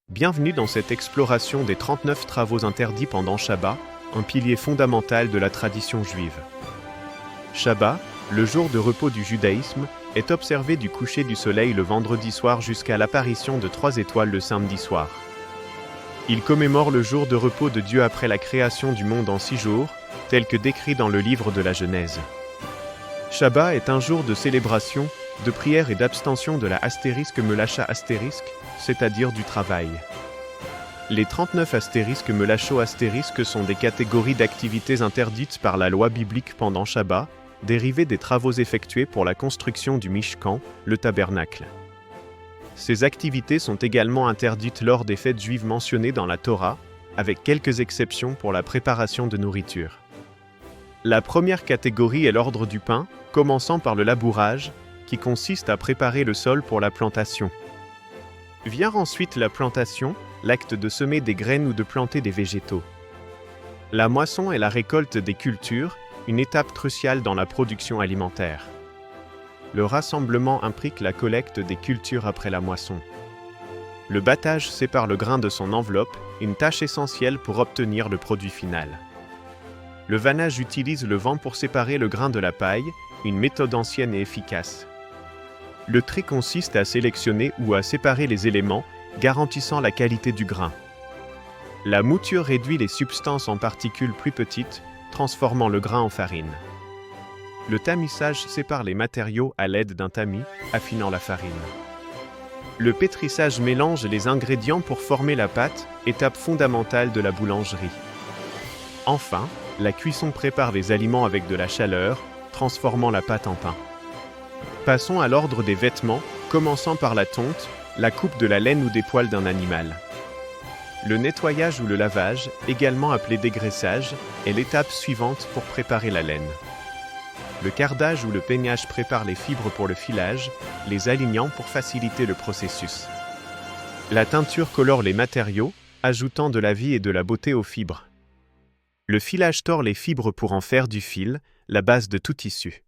Bienvenue dans cette exploration des 39 travaux interdits pendant Shabbat, un pilier fondamental de la tradition juive. Shabbat, le jour de repos du judaïsme, est observé du coucher du soleil le vendredi soir jusqu'à l'apparition de 3 étoiles le samedi soir. Il commémore le jour de repos de Dieu après la création du monde en 6 jours, tel que décrit dans le livre de la Genèse. Shabbat est un jour de célébration, de prière et d'abstention de la *melacha*, c'est-à-dire du travail. Les 39 *melacho* sont des catégories d'activités interdites par la loi biblique pendant Shabbat, dérivées des travaux effectués pour la construction du Mishkan, le tabernacle. Ces activités sont également interdites lors des fêtes juives mentionnées dans la Torah, avec quelques exceptions pour la préparation de nourriture. La première catégorie est l'ordre du pain, commençant par le labourage, qui consiste à préparer le sol pour la plantation. Vient ensuite la plantation, l'acte de semer des graines ou de planter des végétaux. La moisson est la récolte des cultures, une étape cruciale dans la production alimentaire. Le rassemblement implique la collecte des cultures après la moisson. Le battage sépare le grain de son enveloppe, une tâche essentielle pour obtenir le produit final. Le vannage utilise le vent pour séparer le grain de la paille, une méthode ancienne et efficace. Le tri consiste à sélectionner ou à séparer les éléments, garantissant la qualité du grain. La mouture réduit les substances en particules plus petites, transformant le grain en farine. Le tamissage sépare les matériaux à l'aide d'un tamis, affinant la farine. Le pétrissage mélange les ingrédients pour former la pâte, étape fondamentale de la boulangerie. Enfin, la cuisson prépare les aliments avec de la chaleur, transformant la pâte en pain. Passons à l'ordre des vêtements, commençant par la tonte, la coupe de la laine ou des poils d'un animal. Le nettoyage ou le lavage, également appelé dégraissage, est l'étape suivante pour préparer la laine. Le cardage ou le peignage prépare les fibres pour le filage, les alignant pour faciliter le processus. La teinture colore les matériaux, ajoutant de la vie et de la beauté aux fibres. Le filage tord les fibres pour en faire du fil, la base de tout tissu.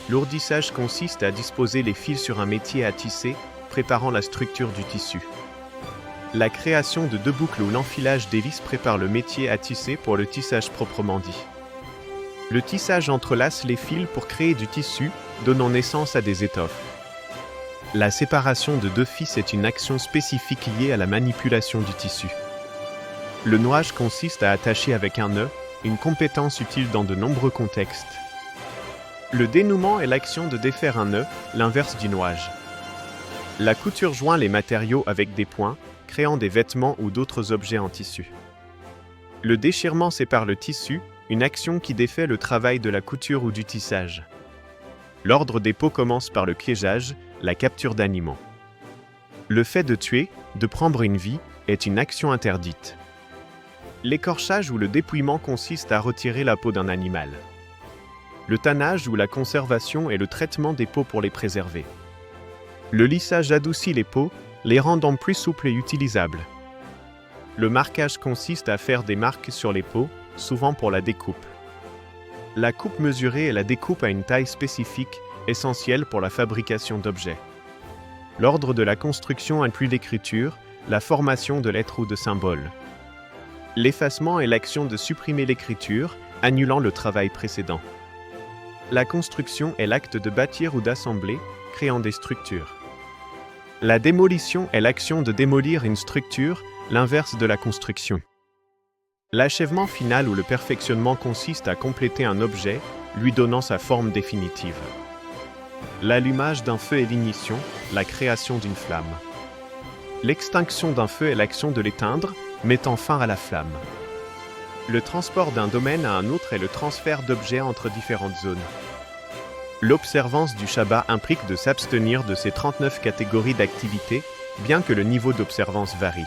L'ourdissage consiste à disposer les fils sur un métier à tisser, préparant la structure du tissu. La création de 2 boucles ou l'enfilage d'hélices prépare le métier à tisser pour le tissage proprement dit. Le tissage entrelace les fils pour créer du tissu, donnant naissance à des étoffes. La séparation de 2 fils est une action spécifique liée à la manipulation du tissu. Le nouage consiste à attacher avec un nœud, une compétence utile dans de nombreux contextes. Le dénouement est l'action de défaire un nœud, l'inverse du nouage. La couture joint les matériaux avec des points, créant des vêtements ou d'autres objets en tissu. Le déchirement sépare le tissu, une action qui défait le travail de la couture ou du tissage. L'ordre des peaux commence par le piégeage, la capture d'animaux. Le fait de tuer, de prendre une vie, est une action interdite. L'écorchage ou le dépouillement consiste à retirer la peau d'un animal. Le tannage ou la conservation est le traitement des peaux pour les préserver. Le lissage adoucit les peaux, les rendant plus souples et utilisables. Le marquage consiste à faire des marques sur les peaux, souvent pour la découpe. La coupe mesurée est la découpe à une taille spécifique, essentielle pour la fabrication d'objets. L'ordre de la construction inclut l'écriture, la formation de lettres ou de symboles. L'effacement est l'action de supprimer l'écriture, annulant le travail précédent. La construction est l'acte de bâtir ou d'assembler, créant des structures. La démolition est l'action de démolir une structure, l'inverse de la construction. L'achèvement final ou le perfectionnement consiste à compléter un objet, lui donnant sa forme définitive. L'allumage d'un feu est l'ignition, la création d'une flamme. L'extinction d'un feu est l'action de l'éteindre, mettant fin à la flamme. Le transport d'un domaine à un autre est le transfert d'objets entre différentes zones. L'observance du Shabbat implique de s'abstenir de ces 39 catégories d'activités, bien que le niveau d'observance varie.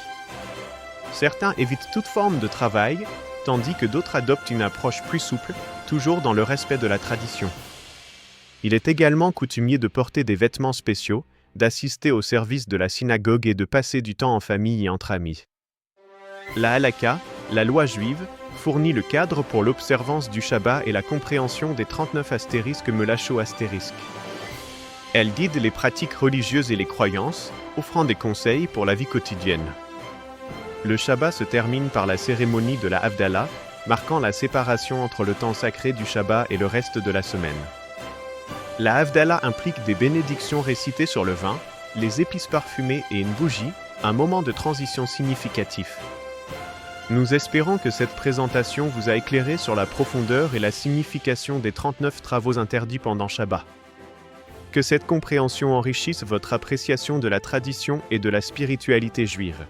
Certains évitent toute forme de travail, tandis que d'autres adoptent une approche plus souple, toujours dans le respect de la tradition. Il est également coutumier de porter des vêtements spéciaux, d'assister au service de la synagogue et de passer du temps en famille et entre amis. La halakha, la loi juive, fournit le cadre pour l'observance du Shabbat et la compréhension des 39 *melacho*. Elle guide les pratiques religieuses et les croyances, offrant des conseils pour la vie quotidienne. Le Shabbat se termine par la cérémonie de la Havdalah, marquant la séparation entre le temps sacré du Shabbat et le reste de la semaine. La Havdalah implique des bénédictions récitées sur le vin, les épices parfumées et une bougie, un moment de transition significatif. Nous espérons que cette présentation vous a éclairé sur la profondeur et la signification des 39 travaux interdits pendant Shabbat. Que cette compréhension enrichisse votre appréciation de la tradition et de la spiritualité juive.